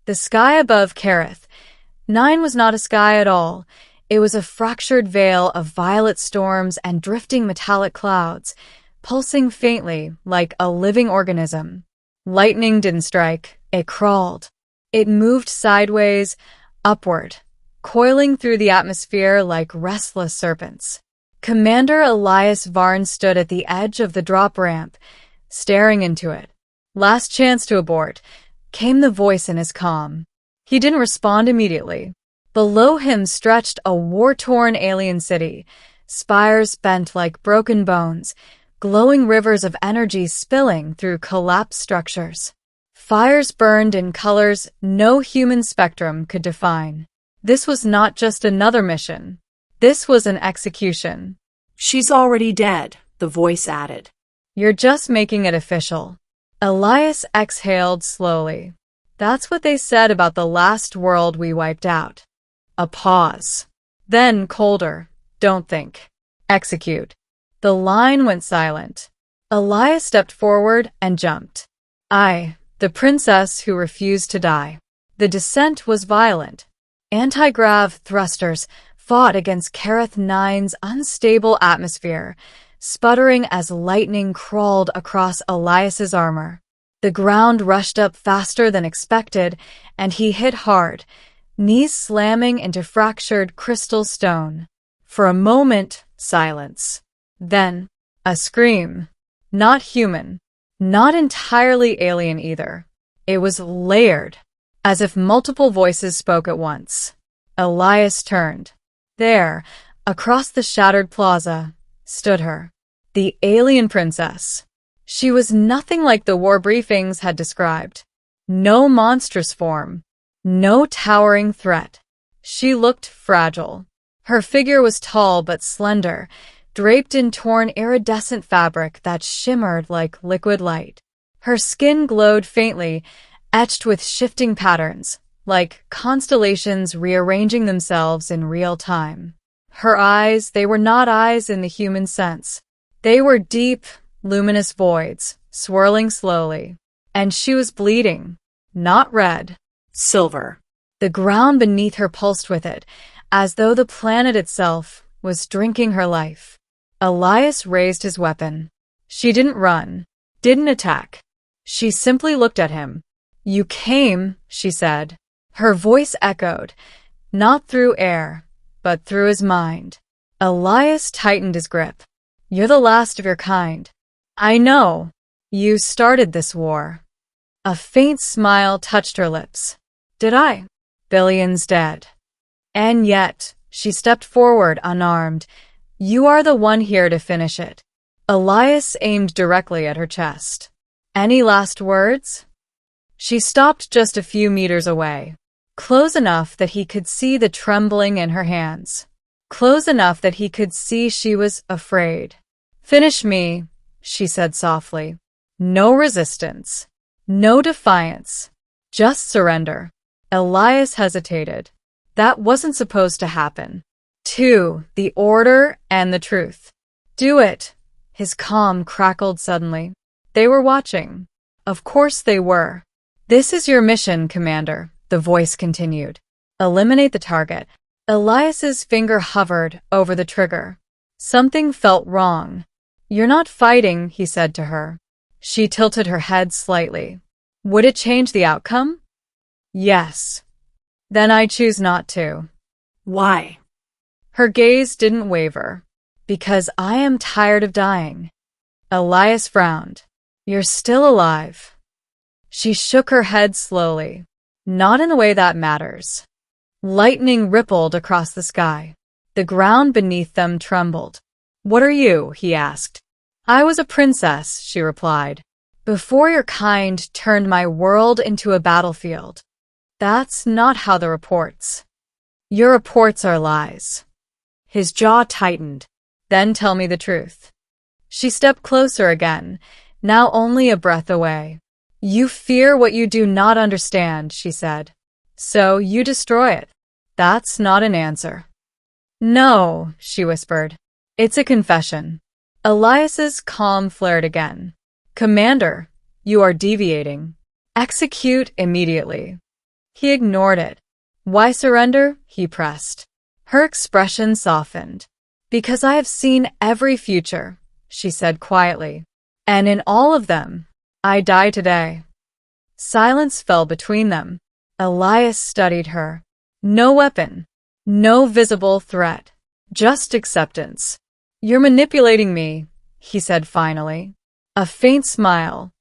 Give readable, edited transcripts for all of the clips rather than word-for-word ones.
The sky above Kareth. 9 was not a sky at all. It was a fractured veil of violet storms and drifting metallic clouds, pulsing faintly like a living organism. Lightning didn't strike. It crawled. It moved sideways, upward, coiling through the atmosphere like restless serpents. Commander Elias Varn stood at the edge of the drop ramp, staring into it. "Last chance to abort," came the voice in his comm. He didn't respond immediately. Below him stretched a war-torn alien city, spires bent like broken bones, glowing rivers of energy spilling through collapsed structures. Fires burned in colors no human spectrum could define. This was not just another mission. This was an execution. "She's already dead," the voice added. "You're just making it official." Elias exhaled slowly. "That's what they said about the last world we wiped out." A pause. Then colder. "Don't think. Execute." The line went silent. Elias stepped forward and jumped. "I, the princess who refused to die." The descent was violent. Anti-grav thrusters fought against Kareth 9's unstable atmosphere, sputtering as lightning crawled across Elias's armor. The ground rushed up faster than expected, and he hit hard, knees slamming into fractured crystal stone. For a moment, silence. Then, a scream. Not human. Not entirely alien either. It was layered, as if multiple voices spoke at once. Elias turned. There, across the shattered plaza, stood her. The alien princess. She was nothing like the war briefings had described. No monstrous form. No towering threat. She looked fragile. Her figure was tall but slender, draped in torn iridescent fabric that shimmered like liquid light. Her skin glowed faintly, etched with shifting patterns, like constellations rearranging themselves in real time. Her eyes, they were not eyes in the human sense. They were deep, luminous voids, swirling slowly. And she was bleeding. Not red. Silver. The ground beneath her pulsed with it, as though the planet itself was drinking her life. Elias raised his weapon. She didn't run, didn't attack. She simply looked at him. "You came," she said. Her voice echoed, not through air, but through his mind. Elias tightened his grip. "You're the last of your kind. I know. You started this war." A faint smile touched her lips. "Did I? Billions dead." "And yet," she stepped forward unarmed, "you are the one here to finish it." Elias aimed directly at her chest. "Any last words?" She stopped just a few meters away, close enough that he could see the trembling in her hands, close enough that he could see she was afraid. "Finish me," she said softly. "No resistance. No defiance. Just surrender." Elias hesitated. That wasn't supposed to happen. 2. The order and the truth. "Do it." His calm crackled suddenly. They were watching. Of course they were. "This is your mission, Commander," the voice continued. "Eliminate the target." Elias's finger hovered over the trigger. Something felt wrong. "You're not fighting," he said to her. She tilted her head slightly. "Would it change the outcome?" "Yes." "Then I choose not to." "Why?" Her gaze didn't waver. "Because I am tired of dying." Elias frowned. "You're still alive." She shook her head slowly. "Not in a way that matters." Lightning rippled across the sky. The ground beneath them trembled. "What are you?" he asked. "I was a princess," she replied. "Before your kind turned my world into a battlefield." "That's not how the reports." "Your reports are lies." His jaw tightened. "Then tell me the truth." She stepped closer again, now only a breath away. "You fear what you do not understand," she said. "So you destroy it." "That's not an answer." "No," she whispered. "It's a confession." Elias's calm flared again. "Commander, you are deviating. Execute immediately." He ignored it. Why surrender? He pressed. Her expression softened. Because I have seen every future, she said quietly. And in all of them, I die today. Silence fell between them. Elias studied her. No weapon. No visible threat. Just acceptance. You're manipulating me, he said finally. A faint smile.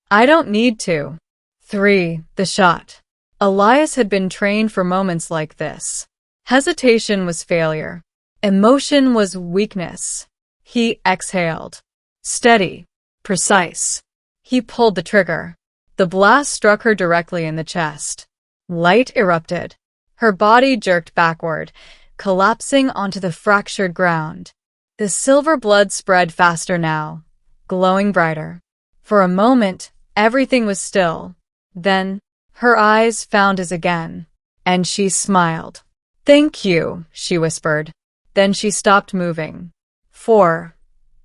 I don't need to. 3. The shot. Elias had been trained for moments like this. Hesitation was failure. Emotion was weakness. He exhaled. Steady. Precise. He pulled the trigger. The blast struck her directly in the chest. Light erupted. Her body jerked backward, collapsing onto the fractured ground. The silver blood spread faster now, glowing brighter. For a moment, everything was still. Then, her eyes found his again, and she smiled. Thank you, she whispered. Then she stopped moving. 4.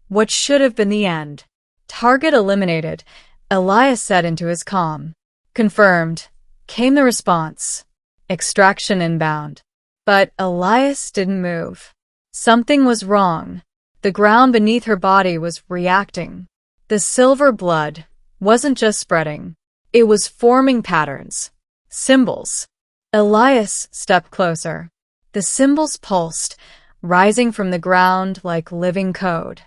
What should have been the end. Target eliminated, Elias said into his calm. Confirmed, came the response. Extraction inbound. But Elias didn't move. Something was wrong. The ground beneath her body was reacting. The silver blood wasn't just spreading. It was forming patterns. Symbols. Elias stepped closer. The symbols pulsed, rising from the ground like living code.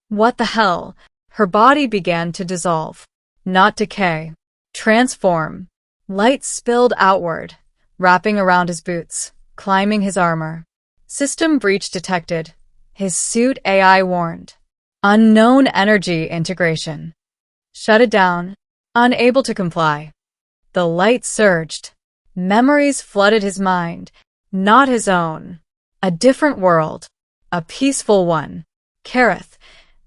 What the hell? Her body began to dissolve. Not decay. Transform. Light spilled outward, wrapping around his boots, climbing his armor. System breach detected. His suit AI warned. Unknown energy integration. Shut it down. Unable to comply. The light surged. Memories flooded his mind. Not his own. A different world. A peaceful one. Kareth.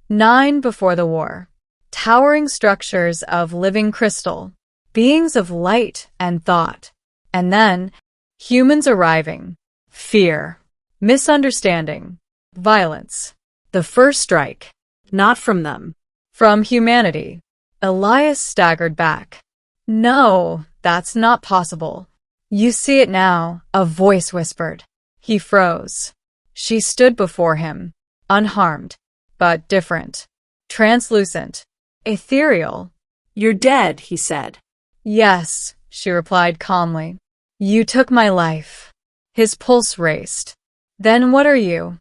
9 before the war. Towering structures of living crystal. Beings of light and thought. And then, humans arriving. Fear. Misunderstanding. Violence. The first strike. Not from them. From humanity. Elias staggered back. No, that's not possible. You see it now, a voice whispered. He froze. She stood before him, unharmed, but different. Translucent. Ethereal. You're dead, he said. Yes, she replied calmly. You took my life. His pulse raced. Then what are you?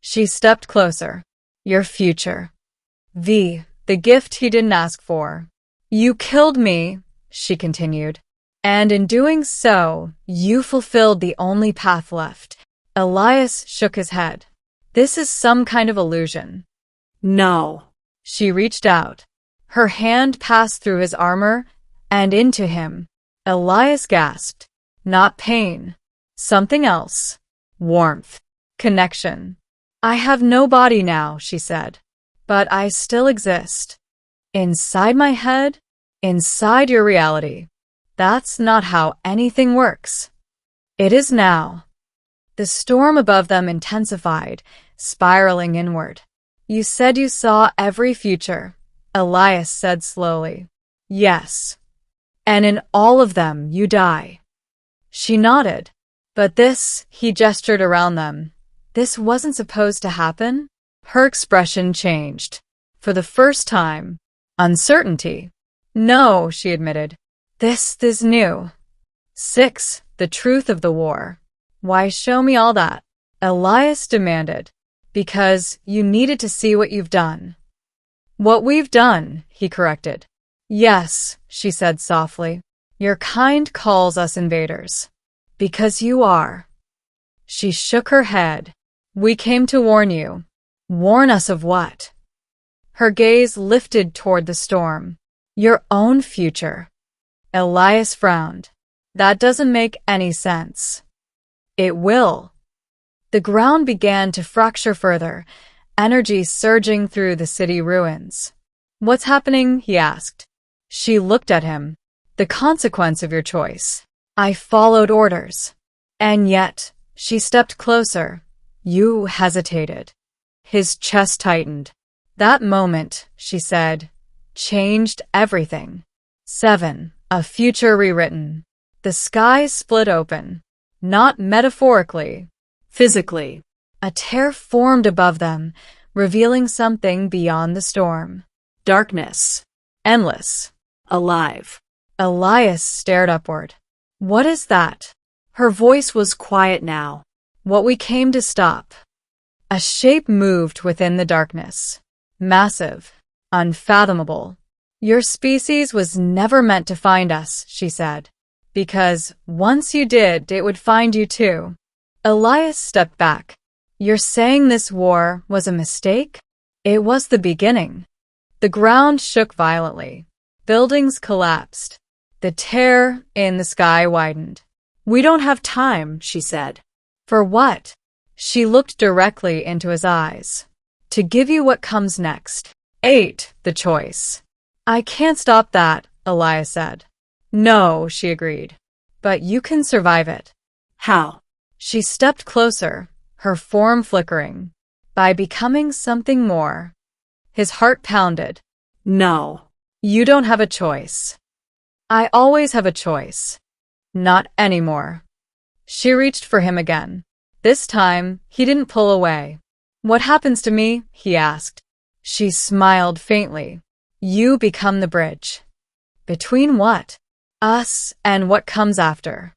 She stepped closer. Your future. The gift he didn't ask for. You killed me, she continued. And in doing so, you fulfilled the only path left. Elias shook his head. This is some kind of illusion. No. She reached out. Her hand passed through his armor and into him. Elias gasped. Not pain. Something else. Warmth. Connection. I have no body now, she said. But I still exist. Inside my head, inside your reality. That's not how anything works. It is now. The storm above them intensified, spiraling inward. You said you saw every future, Elias said slowly. Yes. And in all of them you die. She nodded. But this, he gestured around them. This wasn't supposed to happen? Her expression changed. For the first time, uncertainty. No, she admitted. This is new. 6. The truth of the war. Why show me all that? Elias demanded. Because you needed to see what you've done. What we've done, he corrected. Yes, she said softly. Your kind calls us invaders. Because you are. She shook her head. We came to warn you. Warn us of what? Her gaze lifted toward the storm. Your own future. Elias frowned. That doesn't make any sense. It will. The ground began to fracture further, energy surging through the city ruins. What's happening? He asked. She looked at him. The consequence of your choice. I followed orders. And yet, she stepped closer. You hesitated. His chest tightened. That moment, she said, changed everything. 7. A Future Rewritten. The sky split open. Not metaphorically. Physically. A tear formed above them, revealing something beyond the storm. Darkness. Endless. Alive. Elias stared upward. What is that? Her voice was quiet now. What we came to stop. A shape moved within the darkness. Massive. Unfathomable. Your species was never meant to find us, she said. Because once you did, it would find you too. Elias stepped back. You're saying this war was a mistake? It was the beginning. The ground shook violently. Buildings collapsed. The tear in the sky widened. We don't have time, she said. For what? She looked directly into his eyes. To give you what comes next. 8, the choice. I can't stop that, Elias said. No, she agreed. But you can survive it. How? She stepped closer, her form flickering. By becoming something more. His heart pounded. No. You don't have a choice. I always have a choice. Not anymore. She reached for him again. This time, he didn't pull away. What happens to me? He asked. She smiled faintly. You become the bridge. Between what? Us and what comes after.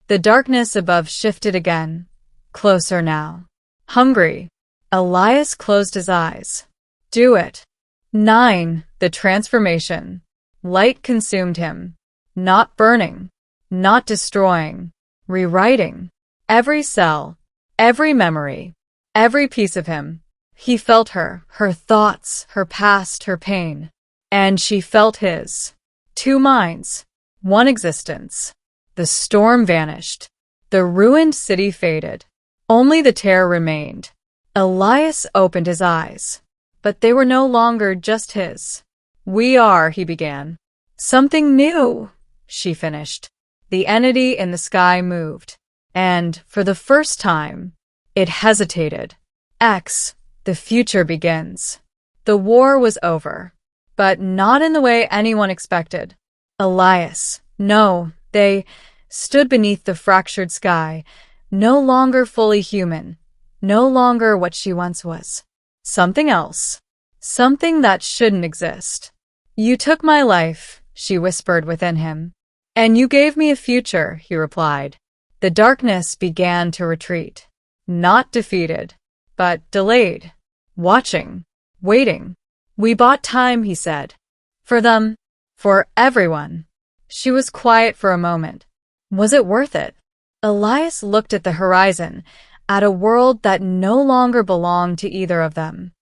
The darkness above shifted again. Closer now. Hungry. Elias closed his eyes. Do it. 9, the transformation. Light consumed him. Not burning. Not destroying. Rewriting. Every cell. Every memory. Every piece of him. He felt her thoughts, her past, her pain. And she felt his. 2 minds. 1 existence. The storm vanished. The ruined city faded. Only the tear remained. Elias opened his eyes. But they were no longer just his. We are, he began. Something new, she finished. The entity in the sky moved. And, for the first time, it hesitated. X, the future begins. The war was over. But not in the way anyone expected. Elias, no, they stood beneath the fractured sky, no longer fully human, no longer what she once was. Something else. Something that shouldn't exist. You took my life, she whispered within him. And you gave me a future, he replied. The darkness began to retreat. Not defeated, but delayed. Watching. Waiting. We bought time, he said. For them. For everyone. She was quiet for a moment. Was it worth it? Elias looked at the horizon, at a world that no longer belonged to either of them.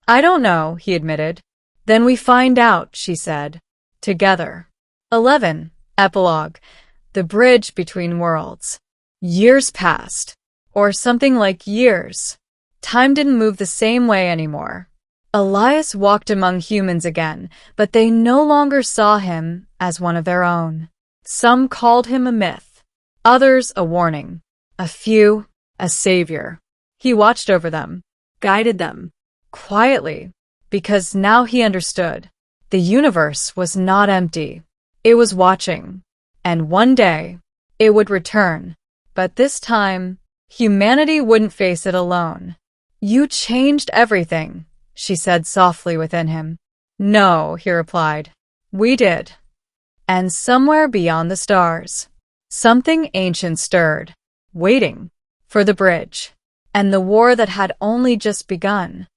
I don't know, he admitted. Then we find out, she said. Together. 11. Epilogue. The bridge between worlds. Years passed. Or something like years. Time didn't move the same way anymore. Elias walked among humans again, but they no longer saw him as one of their own. Some called him a myth. Others a warning. A few, a savior. He watched over them. Guided them. Quietly. Because now he understood. The universe was not empty. It was watching. And one day, it would return. But this time, humanity wouldn't face it alone. You changed everything, she said softly within him. No, he replied. We did. And somewhere beyond the stars, something ancient stirred, waiting for the bridge. And the war that had only just begun.